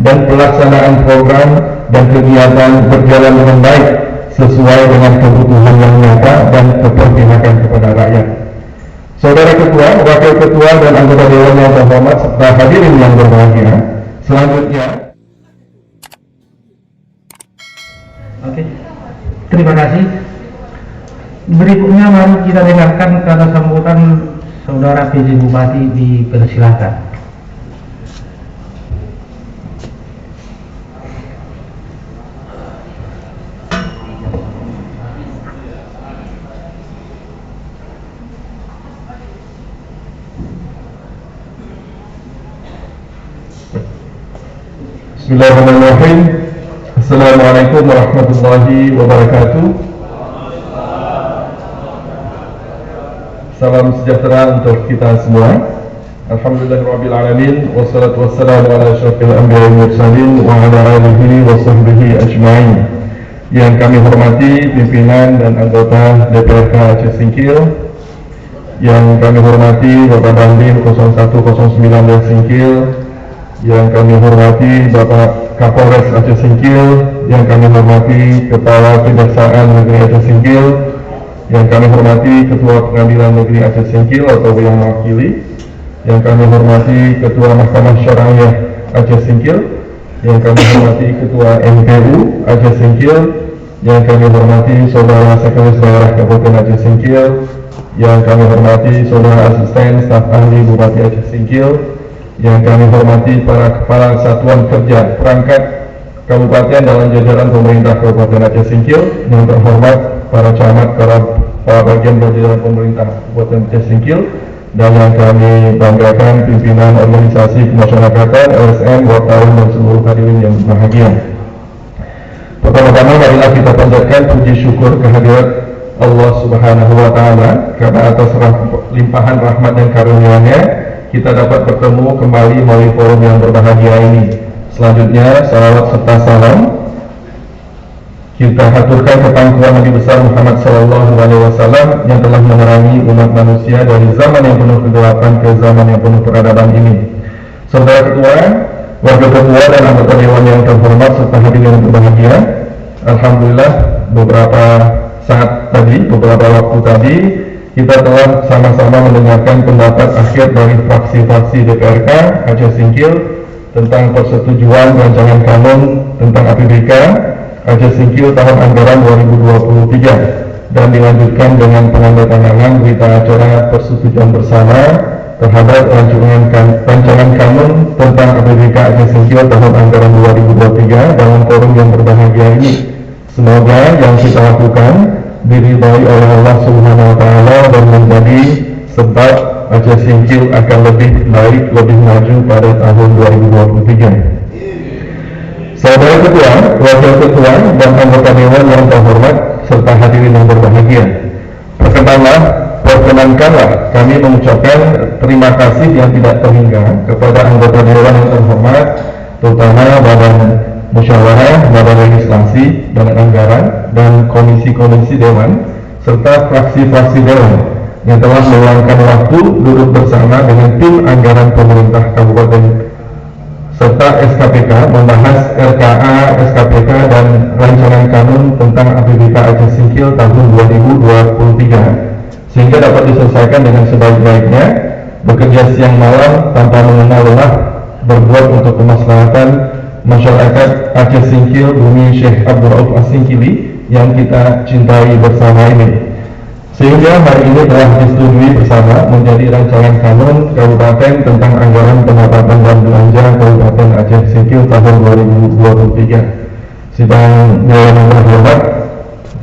dan pelaksanaan program dan kegiatan berjalan dengan baik sesuai dengan kebutuhan yang nyata dan keberpihakan kepada rakyat. Saudara Ketua, Wakil Ketua dan anggota Dewan yang terhormat serta hadirin yang berbahagia, selanjutnya. Oke, terima kasih. Berikutnya mari kita dengarkan kata sambutan Saudara PJ Bupati, dipersilakan. Bismillahirrahmanirrahim. Assalamualaikum warahmatullahi wabarakatuh. Salam sejahtera untuk kita semua. Alhamdulillahirabbil alamin, wassalatu wassalamu ala asyrafil anbiya'i wal mursalin wa ala alihi wa sahbihi ajma'in. Yang kami hormati pimpinan dan anggota DPRK Aceh Singkil, yang kami hormati Bapak Dandim 0109 Singkil, yang kami hormati Bapak Kapolres Aceh Singkil, yang kami hormati Kepala Kejaksaan Negeri Aceh Singkil, yang kami hormati Ketua Pengadilan Negeri Aceh Singkil atau yang mewakili, yang kami hormati Ketua Mahkamah Syariah Aceh Singkil, yang kami hormati Ketua MPU Aceh Singkil, yang kami hormati Saudara Sekretaris Daerah Kabupaten Aceh Singkil, yang kami hormati Saudara Asisten Staf Ahli Bupati Aceh Singkil, yang kami hormati para Kepala Satuan Kerja Perangkat Kabupaten dalam jajaran pemerintah Kabupaten Aceh Singkil, yang terhormat para camat, para bagian jajaran pemerintah Kabupaten Aceh Singkil, dan yang kami banggakan pimpinan organisasi kemasyarakatan, LSM, wartawan dan seluruh hadirin yang berbahagia. Pertama-tama marilah kita panjatkan puji syukur kehadirat Allah Subhanahu wa Ta'ala karena atas limpahan rahmat dan karunia-Nya kita dapat bertemu kembali melalui forum yang berbahagia ini. Selanjutnya, salawat serta salam kita haturkan ke pangkuan Nabi besar Muhammad SAW yang telah menerangi umat manusia dari zaman yang penuh kegelapan ke zaman yang penuh peradaban ini. Saudara Ketua, Wakil Ketua dan anggota Dewan yang terhormat serta hadirin yang berbahagia, alhamdulillah beberapa waktu tadi kita telah sama-sama mendengarkan pendapat akhir dari fraksi-fraksi DPRK Aceh Singkil tentang persetujuan rancangan kanun tentang APBK Aceh Singkil tahun anggaran 2023 dan dilanjutkan dengan penandatanganan berita acara persetujuan bersama terhadap rancangan kanun tentang APBK Aceh Singkil tahun anggaran 2023 dalam forum yang berbahagia ini. Semoga yang kita lakukan diridhai oleh Allah Subhanahu wa Ta'ala dan menjadi sebab Aceh Singkil akan lebih baik, lebih maju pada tahun 2023. Saudara Ketua, Wakil Ketua dan anggota Dewan yang terhormat serta hadirin yang berbahagia, perkenankanlah kami mengucapkan terima kasih yang tidak terhingga kepada anggota Dewan yang terhormat, terutama Badan Musyawarah, Badan Legislasi, Badan Anggaran, dan komisi-komisi Dewan, serta fraksi-fraksi Dewan yang telah meluangkan waktu duduk bersama dengan tim anggaran pemerintah Kabupaten serta SKPK membahas RKA, SKPK, dan rancangan kanun tentang APBK Aceh Singkil tahun 2023 sehingga dapat diselesaikan dengan sebaik-baiknya, bekerja siang malam tanpa mengenal lelah, berbuat untuk kemaslahatan masyarakat Aceh Singkil bumi Syekh Abdul Rauf As-Singkili yang kita cintai bersama ini, sehingga hari ini telah disetujui bersama menjadi rancangan kanun Kabupaten tentang anggaran pendapatan dan belanja Kabupaten Aceh Singkil tahun 2023. Sidang Dewan yang terhormat,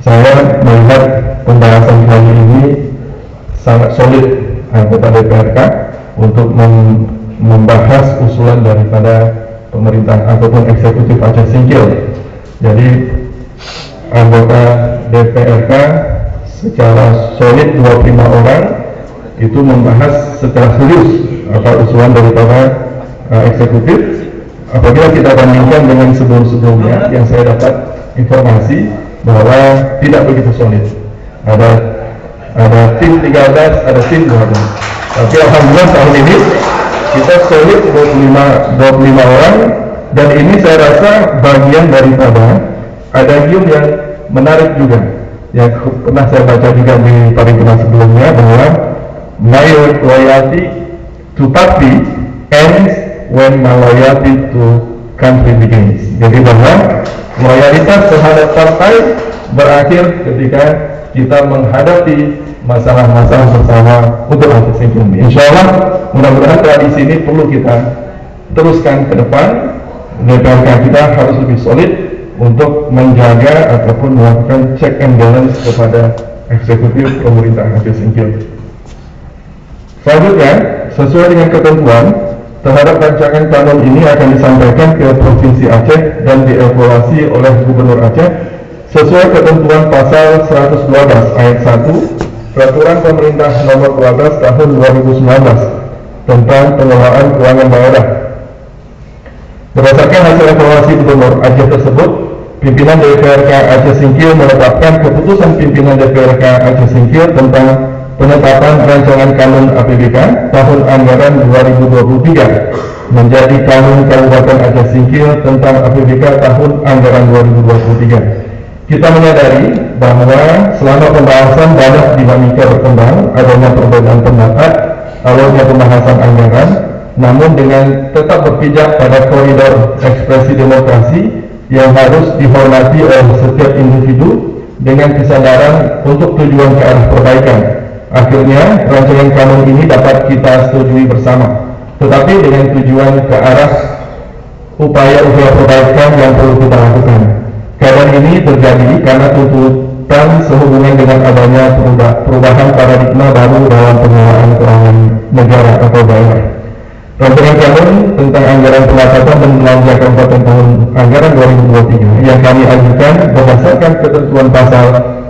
saya melihat pembahasan kali ini sangat solid anggota DPRK untuk membahas usulan daripada pemerintah ataupun eksekutif Aceh Singkil. Jadi anggota DPRK secara solid 25 orang itu membahas secara serius apa usulan daripada eksekutif. Apabila kita bandingkan dengan sebelum-sebelumnya yang saya dapat informasi bahwa tidak begitu solid. Ada tim 13, ada tim 12. Tapi alhamdulillah tahun ini kita solid 25 orang Dan ini saya rasa bagian daripada adagium yang menarik juga, yang pernah saya baca juga di paripurna sebelumnya, bahwa my loyalty to party ends when my loyalty to country begins. Jadi bahwa loyalitas terhadap partai berakhir ketika kita menghadapi masalah-masalah bersama untuk Aceh Singkil. Insya Allah, mudah-mudahan tradisi ini perlu kita teruskan ke depan. DPRK kita harus lebih solid untuk menjaga ataupun melakukan check and balance kepada eksekutif pemerintah Aceh Singkil. Selanjutnya, sesuai dengan ketentuan, terhadap rancangan kanun ini akan disampaikan ke Provinsi Aceh dan dievaluasi oleh Gubernur Aceh sesuai ketentuan pasal 112 ayat 1 Peraturan Pemerintah Nomor 12 Tahun 2019 tentang pengelolaan keuangan daerah. Berdasarkan hasil evaluasi Gubernur Aceh tersebut, pimpinan DPRK Aceh Singkil menetapkan keputusan pimpinan DPRK Aceh Singkil tentang penetapan rancangan kanun APBK tahun anggaran 2023 menjadi kanun Kabupaten Aceh Singkil tentang APBK tahun anggaran 2023. Kita menyadari bahwa selama pembahasan banyak dinamika berkembang, adanya perbedaan pendapat, alurnya pembahasan anggaran, namun dengan tetap berpijak pada koridor ekspresi demokrasi yang harus dihormati oleh setiap individu dengan kesadaran untuk tujuan ke arah perbaikan. Akhirnya, rancangan kanun ini dapat kita setujui bersama, tetapi dengan tujuan ke arah upaya-upaya perbaikan yang perlu kita lakukan. Keadaan ini terjadi karena tuntutan sehubungan dengan adanya perubahan paradigma baru dalam pengelolaan keuangan negara atau daerah. Rancangan kanun tentang anggaran pendapatan dan belanja kabupaten tahun anggaran 2023 yang kami ajukan berdasarkan ketentuan pasal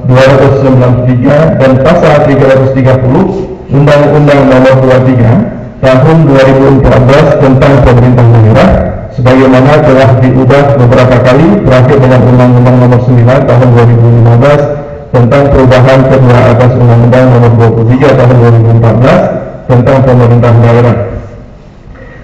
293 dan pasal 330 Undang-Undang Nomor 23 Tahun 2014 tentang pemerintah daerah, sebagaimana telah diubah beberapa kali, terakhir dengan Undang-Undang Nomor 9 Tahun 2015 tentang perubahan kedua atas Undang-Undang Nomor 23 Tahun 2014 tentang pemerintah daerah.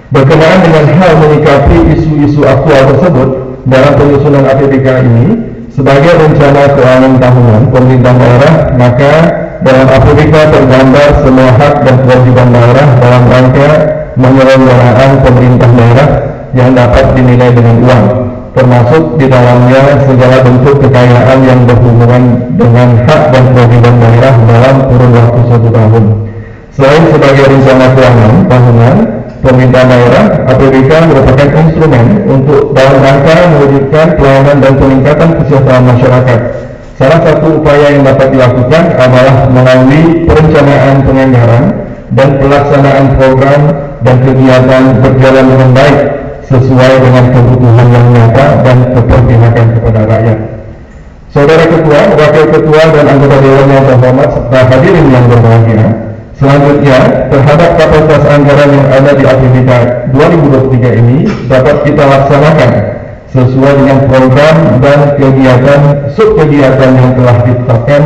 Berkenaan dengan hal menyikapi isu-isu aktual tersebut dalam penyusunan APBK ini sebagai rencana keuangan tahunan pemerintah daerah, maka dalam APBK tergambar semua hak dan kewajiban daerah dalam rangka penyelenggaraan pemerintah daerah yang dapat dinilai dengan uang, termasuk di dalamnya segala bentuk kekayaan yang berhubungan dengan hak dan kewajiban daerah dalam kurun waktu 1 tahun. Selain sebagai rencana keuangan tahunan pemerintah daerah, APBK merupakan instrumen untuk dalam rangka mewujudkan pelayanan dan peningkatan kesejahteraan masyarakat. Salah satu upaya yang dapat dilakukan adalah melalui perencanaan penganggaran dan pelaksanaan program dan kegiatan berjalan dengan baik sesuai dengan kebutuhan yang nyata dan keberpihakan kepada rakyat. Saudara Ketua, Wakil Ketua dan anggota Dewan yang terhormat serta hadirin yang berbahagia, selanjutnya terhadap kapasitas anggaran yang ada di APBK 2023 ini dapat kita laksanakan sesuai dengan program dan kegiatan subkegiatan yang telah ditetapkan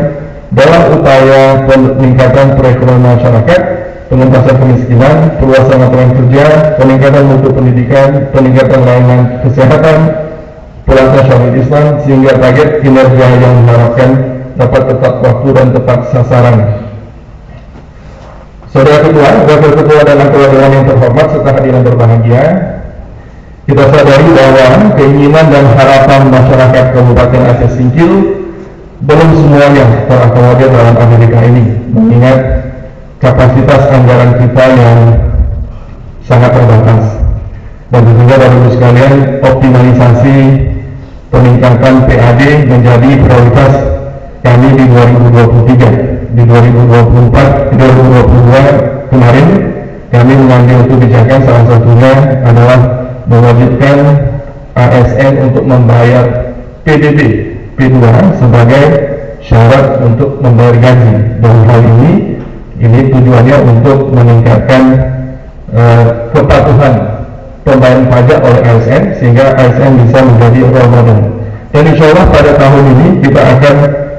dalam upaya peningkatan perekonomian masyarakat, pengentasan kemiskinan, perluasan lapangan kerja, peningkatan mutu pendidikan, peningkatan layanan kesehatan, pelaksanaan syariat Islam, sehingga target kinerja yang diharapkan dapat tepat waktu dan tepat sasaran. Saudara Ketua, Wakil Ketua dan anggota Dewan yang terhormat serta hadirin berbahagia, kita sadari bahwa keinginan dan harapan masyarakat Kabupaten Aceh Singkil belum semuanya terakomodir dalam APBK ini, mengingat kapasitas anggaran kita yang sangat terbatas. Dan tentunya Bapak Ibu sekalian, optimalisasi peningkatan PAD menjadi prioritas kami di 2023. Di 2024, 2022 kemarin kami mengambil kebijakan, salah satunya adalah mewajibkan ASN untuk membayar PDB P2 sebagai syarat untuk membayar gaji. Dan hal ini tujuannya untuk meningkatkan kepatuhan pembayaran pajak oleh ASN sehingga ASN bisa menjadi role model. Dan insya Allah pada tahun ini kita akan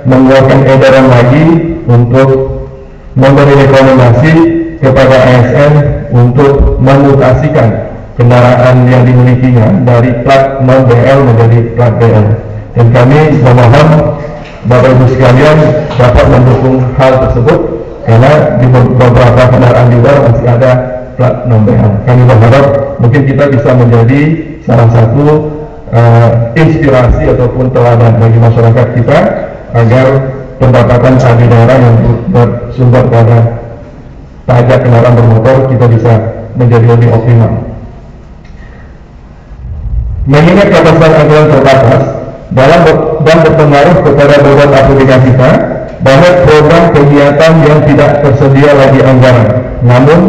mengeluarkan edaran lagi untuk memberi rekomendasi kepada ASN untuk memutasikan kendaraan yang dimilikinya dari plat non BL menjadi plat BL. Dan kami memohon Bapak Ibu sekalian dapat mendukung hal tersebut, karena di beberapa kendaraan juga masih ada plat non BL. Kami berharap mungkin kita bisa menjadi salah satu inspirasi ataupun teladan bagi masyarakat kita agar pendapatan abdi daerah yang bersumber pada pajak kendaraan bermotor kita bisa menjadi lebih optimal. Mengingat kapasitas anggaran terbatas dan berpengaruh kepada bobot APBD kita, banyak program kegiatan yang tidak tersedia lagi anggaran. Namun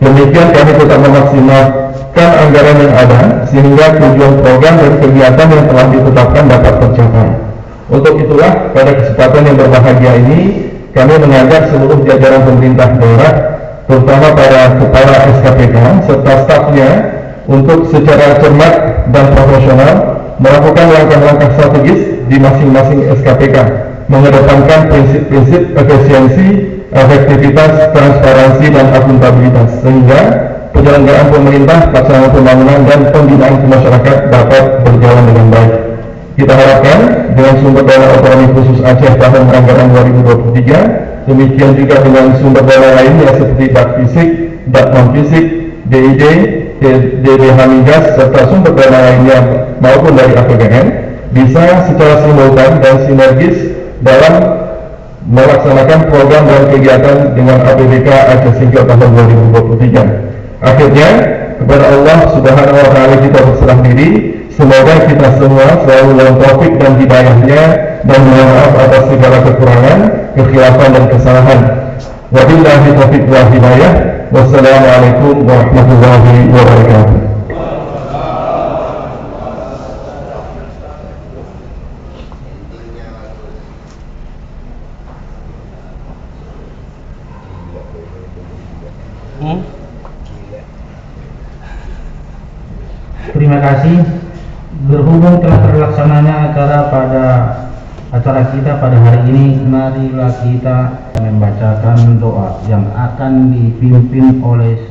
demikian kami tetap memaksimalkan anggaran yang ada sehingga tujuan program dan kegiatan yang telah ditetapkan dapat tercapai. Untuk itulah pada kesempatan yang berbahagia ini kami mengajak seluruh jajaran pemerintah daerah, terutama para kepala SKPK serta stafnya, untuk secara cermat dan profesional melakukan langkah-langkah strategis di masing-masing SKPK, mengedepankan prinsip-prinsip efisiensi, efektivitas, transparansi, dan akuntabilitas, sehingga penyelenggaraan pemerintah, pelaksanaan pembangunan, dan pembinaan ke masyarakat dapat berjalan dengan baik. Kita harapkan dengan sumber daya otonomi khusus Aceh tahun anggaran 2023, demikian juga dengan sumber daya lainnya seperti BAK fisik, BAK non-fisik, DID, DBH migas, serta sumber daya lainnya maupun dari APBN, bisa secara simultan dan sinergis dalam melaksanakan program dan kegiatan dengan APBK Aceh Singkil tahun 2023. Akhirnya, kepada Allah Subhanahu wa Ta'ala kita berserah diri. Semoga kita semua selalu dalam taufik dan hidayahnya, dan mohon maaf atas segala kekurangan, kekhilafan, dan kesalahan. Wabillahi taufiq wal hidayah. Wassalamualaikum warahmatullahi wabarakatuh. Terima kasih. Berhubung telah terlaksananya acara kita pada hari ini, marilah kita membacakan doa yang akan dipimpin oleh